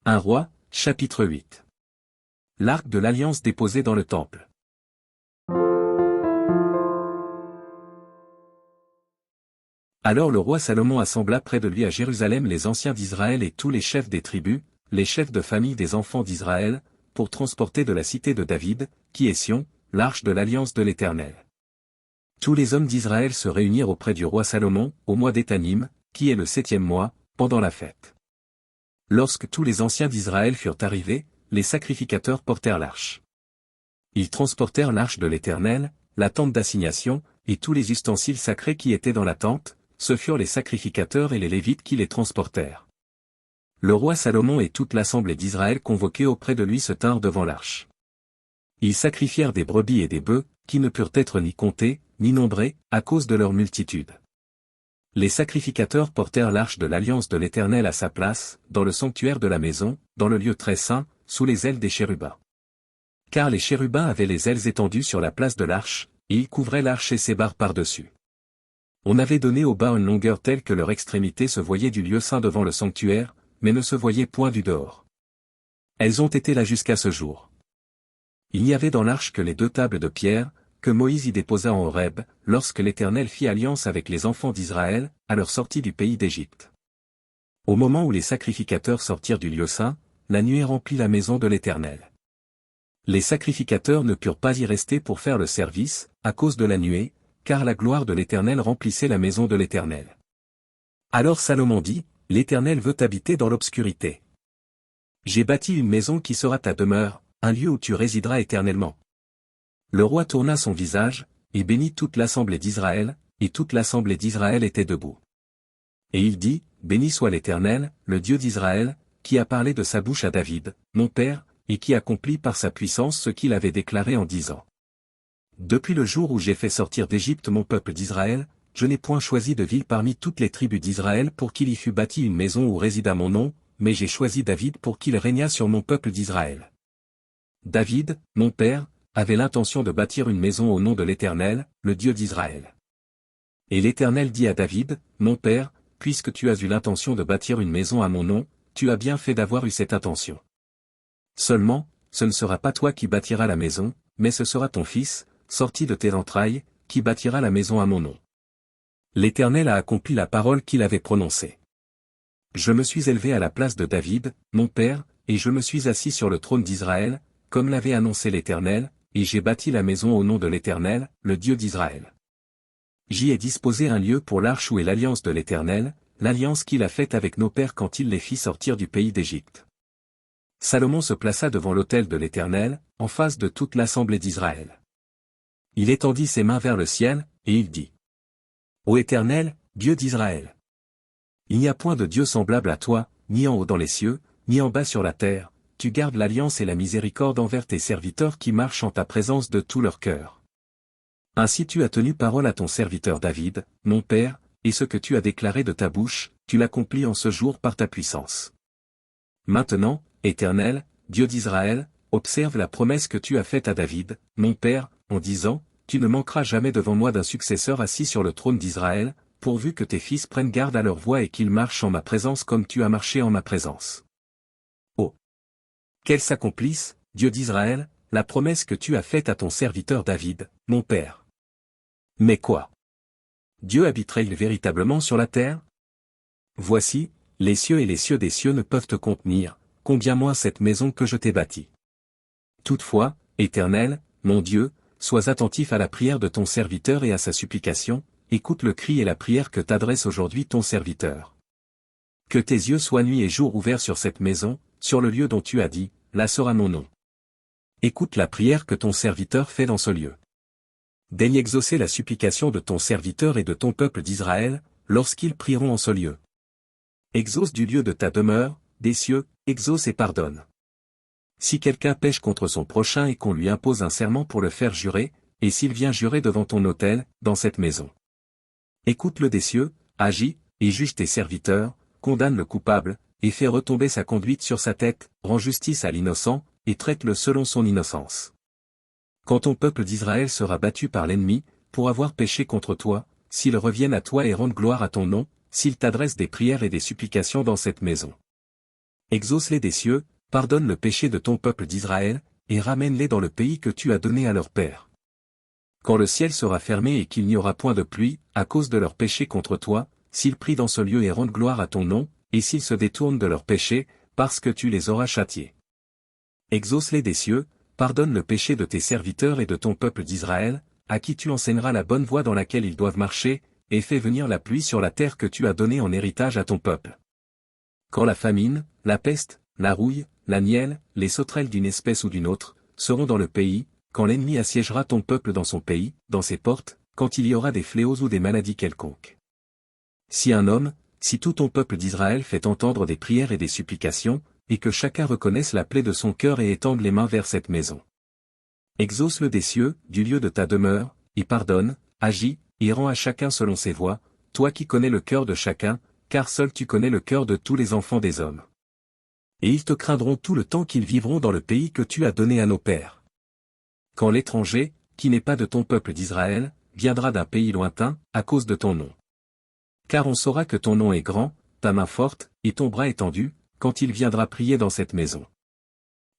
Un roi, chapitre 8. L'arc de l'alliance déposé dans le temple. Alors le roi Salomon assembla près de lui à Jérusalem les anciens d'Israël et tous les chefs des tribus, les chefs de famille des enfants d'Israël, pour transporter de la cité de David, qui est Sion, l'arche de l'alliance de l'Éternel. Tous les hommes d'Israël se réunirent auprès du roi Salomon, au mois d'Étanim, qui est le 7e mois, pendant la fête. Lorsque tous les anciens d'Israël furent arrivés, les sacrificateurs portèrent l'arche. Ils transportèrent l'arche de l'Éternel, la tente d'assignation, et tous les ustensiles sacrés qui étaient dans la tente, ce furent les sacrificateurs et les Lévites qui les transportèrent. Le roi Salomon et toute l'assemblée d'Israël convoqués auprès de lui se tinrent devant l'arche. Ils sacrifièrent des brebis et des bœufs, qui ne purent être ni comptés, ni nombrés, à cause de leur multitude. Les sacrificateurs portèrent l'arche de l'alliance de l'Éternel à sa place, dans le sanctuaire de la maison, dans le lieu très saint, sous les ailes des chérubins. Car les chérubins avaient les ailes étendues sur la place de l'arche, et ils couvraient l'arche et ses barres par-dessus. On avait donné aux bas une longueur telle que leur extrémité se voyait du lieu saint devant le sanctuaire, mais ne se voyait point du dehors. Elles ont été là jusqu'à ce jour. Il n'y avait dans l'arche que les 2 tables de pierre, que Moïse y déposa en Horeb, lorsque l'Éternel fit alliance avec les enfants d'Israël, à leur sortie du pays d'Égypte. Au moment où les sacrificateurs sortirent du lieu saint, la nuée remplit la maison de l'Éternel. Les sacrificateurs ne purent pas y rester pour faire le service, à cause de la nuée, car la gloire de l'Éternel remplissait la maison de l'Éternel. Alors Salomon dit, « L'Éternel veut habiter dans l'obscurité. J'ai bâti une maison qui sera ta demeure, un lieu où tu résideras éternellement. » Le roi tourna son visage, et bénit toute l'assemblée d'Israël, et toute l'assemblée d'Israël était debout. Et il dit, « Béni soit l'Éternel, le Dieu d'Israël, qui a parlé de sa bouche à David, mon père, et qui accomplit par sa puissance ce qu'il avait déclaré en disant. Depuis le jour où j'ai fait sortir d'Égypte mon peuple d'Israël, je n'ai point choisi de ville parmi toutes les tribus d'Israël pour qu'il y fût bâti une maison où résida mon nom, mais j'ai choisi David pour qu'il régnât sur mon peuple d'Israël. David, mon père, avait l'intention de bâtir une maison au nom de l'Éternel, le Dieu d'Israël. Et l'Éternel dit à David, mon père, puisque tu as eu l'intention de bâtir une maison à mon nom, tu as bien fait d'avoir eu cette intention. Seulement, ce ne sera pas toi qui bâtiras la maison, mais ce sera ton fils, sorti de tes entrailles, qui bâtira la maison à mon nom. L'Éternel a accompli la parole qu'il avait prononcée. Je me suis élevé à la place de David, mon père, et je me suis assis sur le trône d'Israël, comme l'avait annoncé l'Éternel, et j'ai bâti la maison au nom de l'Éternel, le Dieu d'Israël. J'y ai disposé un lieu pour l'arche où est l'alliance de l'Éternel, l'alliance qu'il a faite avec nos pères quand il les fit sortir du pays d'Égypte. Salomon se plaça devant l'autel de l'Éternel, en face de toute l'assemblée d'Israël. Il étendit ses mains vers le ciel, et il dit. Ô Éternel, Dieu d'Israël! Il n'y a point de Dieu semblable à toi, ni en haut dans les cieux, ni en bas sur la terre, tu gardes l'alliance et la miséricorde envers tes serviteurs qui marchent en ta présence de tout leur cœur. Ainsi tu as tenu parole à ton serviteur David, mon père, et ce que tu as déclaré de ta bouche, tu l'accomplis en ce jour par ta puissance. Maintenant, Éternel, Dieu d'Israël, observe la promesse que tu as faite à David, mon père, en disant, tu ne manqueras jamais devant moi d'un successeur assis sur le trône d'Israël, pourvu que tes fils prennent garde à leur voie et qu'ils marchent en ma présence comme tu as marché en ma présence. Oh! Qu'elle s'accomplisse, Dieu d'Israël, la promesse que tu as faite à ton serviteur David, mon père. Mais quoi? Dieu habiterait-il véritablement sur la terre? Voici, les cieux et les cieux des cieux ne peuvent te contenir, combien moins cette maison que je t'ai bâtie. Toutefois, Éternel, mon Dieu, sois attentif à la prière de ton serviteur et à sa supplication, écoute le cri et la prière que t'adresse aujourd'hui ton serviteur. Que tes yeux soient nuit et jour ouverts sur cette maison, sur le lieu dont tu as dit, là sera mon nom. Écoute la prière que ton serviteur fait dans ce lieu. Daigne exaucer la supplication de ton serviteur et de ton peuple d'Israël, lorsqu'ils prieront en ce lieu. Exauce du lieu de ta demeure, des cieux, exauce et pardonne. Si quelqu'un pêche contre son prochain et qu'on lui impose un serment pour le faire jurer, et s'il vient jurer devant ton autel, dans cette maison. Écoute-le des cieux, agis, et juge tes serviteurs, condamne le coupable, et fais retomber sa conduite sur sa tête, rends justice à l'innocent, et traite-le selon son innocence. Quand ton peuple d'Israël sera battu par l'ennemi, pour avoir péché contre toi, s'ils reviennent à toi et rendent gloire à ton nom, s'ils t'adressent des prières et des supplications dans cette maison. Exauce-les des cieux, pardonne le péché de ton peuple d'Israël, et ramène-les dans le pays que tu as donné à leur père. Quand le ciel sera fermé et qu'il n'y aura point de pluie, à cause de leurs péchés contre toi, s'ils prient dans ce lieu et rendent gloire à ton nom, et s'ils se détournent de leurs péchés, parce que tu les auras châtiés. Exauce-les des cieux, pardonne le péché de tes serviteurs et de ton peuple d'Israël, à qui tu enseigneras la bonne voie dans laquelle ils doivent marcher, et fais venir la pluie sur la terre que tu as donnée en héritage à ton peuple. Quand la famine, la peste, la rouille, la nielle, les sauterelles d'une espèce ou d'une autre, seront dans le pays, quand l'ennemi assiégera ton peuple dans son pays, dans ses portes, quand il y aura des fléaux ou des maladies quelconques. Si un homme, si tout ton peuple d'Israël fait entendre des prières et des supplications, et que chacun reconnaisse la plaie de son cœur et étende les mains vers cette maison. Exauce-le des cieux, du lieu de ta demeure, et pardonne, agis, et rends à chacun selon ses voies, toi qui connais le cœur de chacun, car seul tu connais le cœur de tous les enfants des hommes. Et ils te craindront tout le temps qu'ils vivront dans le pays que tu as donné à nos pères. Quand l'étranger, qui n'est pas de ton peuple d'Israël, viendra d'un pays lointain, à cause de ton nom. Car on saura que ton nom est grand, ta main forte, et ton bras étendu, quand il viendra prier dans cette maison.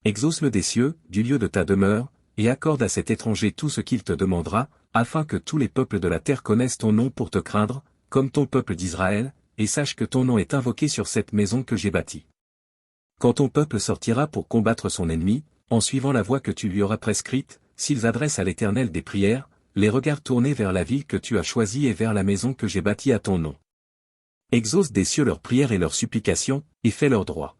Exauce-le des cieux, du lieu de ta demeure, et accorde à cet étranger tout ce qu'il te demandera, afin que tous les peuples de la terre connaissent ton nom pour te craindre, comme ton peuple d'Israël, et sache que ton nom est invoqué sur cette maison que j'ai bâtie. Quand ton peuple sortira pour combattre son ennemi, en suivant la voie que tu lui auras prescrite, s'ils adressent à l'Éternel des prières, les regards tournés vers la ville que tu as choisie et vers la maison que j'ai bâtie à ton nom. Exauce des cieux leurs prières et leurs supplications, et fais leur droit.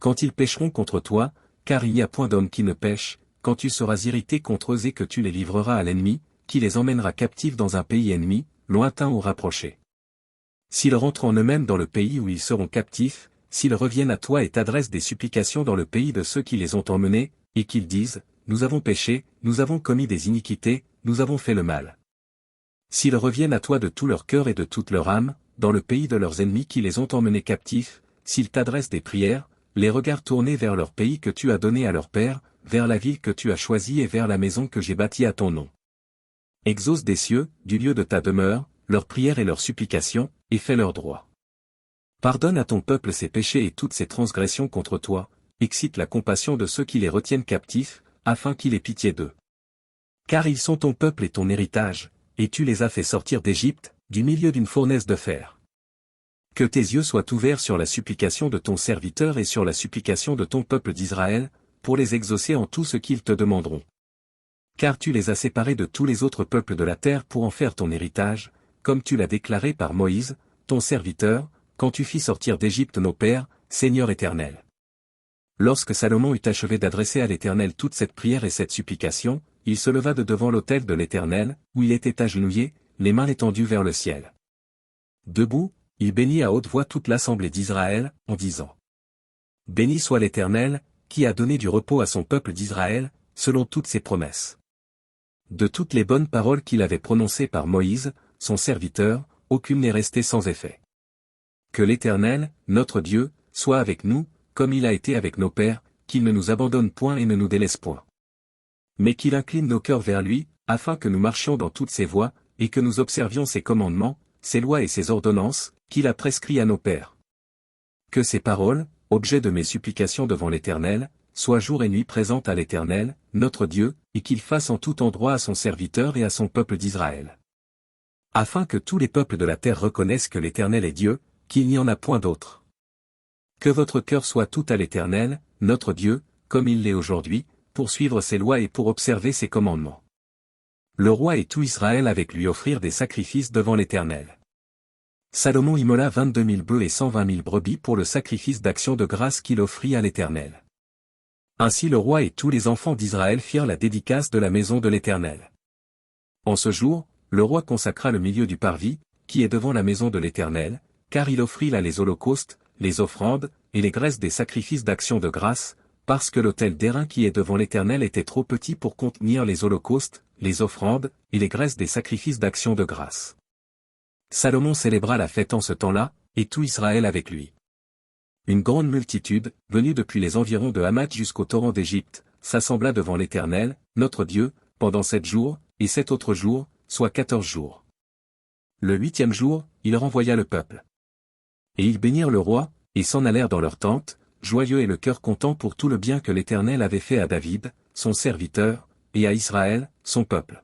Quand ils pécheront contre toi, car il n'y a point d'homme qui ne pêche, quand tu seras irrité contre eux et que tu les livreras à l'ennemi, qui les emmènera captifs dans un pays ennemi, lointain ou rapproché. S'ils rentrent en eux-mêmes dans le pays où ils seront captifs, s'ils reviennent à toi et t'adressent des supplications dans le pays de ceux qui les ont emmenés, et qu'ils disent, nous avons péché, nous avons commis des iniquités, nous avons fait le mal. S'ils reviennent à toi de tout leur cœur et de toute leur âme, dans le pays de leurs ennemis qui les ont emmenés captifs, s'ils t'adressent des prières, les regards tournés vers leur pays que tu as donné à leur père, vers la ville que tu as choisie et vers la maison que j'ai bâtie à ton nom. Exauce des cieux, du lieu de ta demeure, leurs prières et leurs supplications, et fais leur droit. Pardonne à ton peuple ses péchés et toutes ses transgressions contre toi, excite la compassion de ceux qui les retiennent captifs, afin qu'il ait pitié d'eux. Car ils sont ton peuple et ton héritage, et tu les as fait sortir d'Égypte, du milieu d'une fournaise de fer. Que tes yeux soient ouverts sur la supplication de ton serviteur et sur la supplication de ton peuple d'Israël, pour les exaucer en tout ce qu'ils te demanderont. Car tu les as séparés de tous les autres peuples de la terre pour en faire ton héritage, comme tu l'as déclaré par Moïse, ton serviteur, quand tu fis sortir d'Égypte nos pères, Seigneur éternel. Lorsque Salomon eut achevé d'adresser à l'Éternel toute cette prière et cette supplication, il se leva de devant l'autel de l'Éternel, où il était agenouillé, les mains étendues vers le ciel. Debout, il bénit à haute voix toute l'assemblée d'Israël, en disant : Béni soit l'Éternel, qui a donné du repos à son peuple d'Israël, selon toutes ses promesses. De toutes les bonnes paroles qu'il avait prononcées par Moïse, son serviteur, aucune n'est restée sans effet. Que l'Éternel, notre Dieu, soit avec nous, comme il a été avec nos pères, qu'il ne nous abandonne point et ne nous délaisse point. Mais qu'il incline nos cœurs vers lui, afin que nous marchions dans toutes ses voies, et que nous observions ses commandements, ses lois et ses ordonnances, qu'il a prescrits à nos pères. Que ces paroles, objet de mes supplications devant l'Éternel, soient jour et nuit présentes à l'Éternel, notre Dieu, et qu'il fasse en tout endroit à son serviteur et à son peuple d'Israël. Afin que tous les peuples de la terre reconnaissent que l'Éternel est Dieu, qu'il n'y en a point d'autre. Que votre cœur soit tout à l'Éternel, notre Dieu, comme il l'est aujourd'hui, pour suivre ses lois et pour observer ses commandements. Le roi et tout Israël avec lui offrirent des sacrifices devant l'Éternel. Salomon immola 22 000 bœufs et 120 000 brebis pour le sacrifice d'action de grâce qu'il offrit à l'Éternel. Ainsi le roi et tous les enfants d'Israël firent la dédicace de la maison de l'Éternel. En ce jour, le roi consacra le milieu du parvis, qui est devant la maison de l'Éternel, car il offrit là les holocaustes, les offrandes, et les graisses des sacrifices d'action de grâce, parce que l'autel d'airain qui est devant l'Éternel était trop petit pour contenir les holocaustes, les offrandes, et les graisses des sacrifices d'action de grâce. Salomon célébra la fête en ce temps-là, et tout Israël avec lui. Une grande multitude, venue depuis les environs de Hamath jusqu'au torrent d'Égypte, s'assembla devant l'Éternel, notre Dieu, pendant 7 jours, et 7 autres jours, soit 14 jours. Le 8e jour, il renvoya le peuple. Et ils bénirent le roi, et s'en allèrent dans leurs tentes, joyeux et le cœur content pour tout le bien que l'Éternel avait fait à David, son serviteur, et à Israël, son peuple.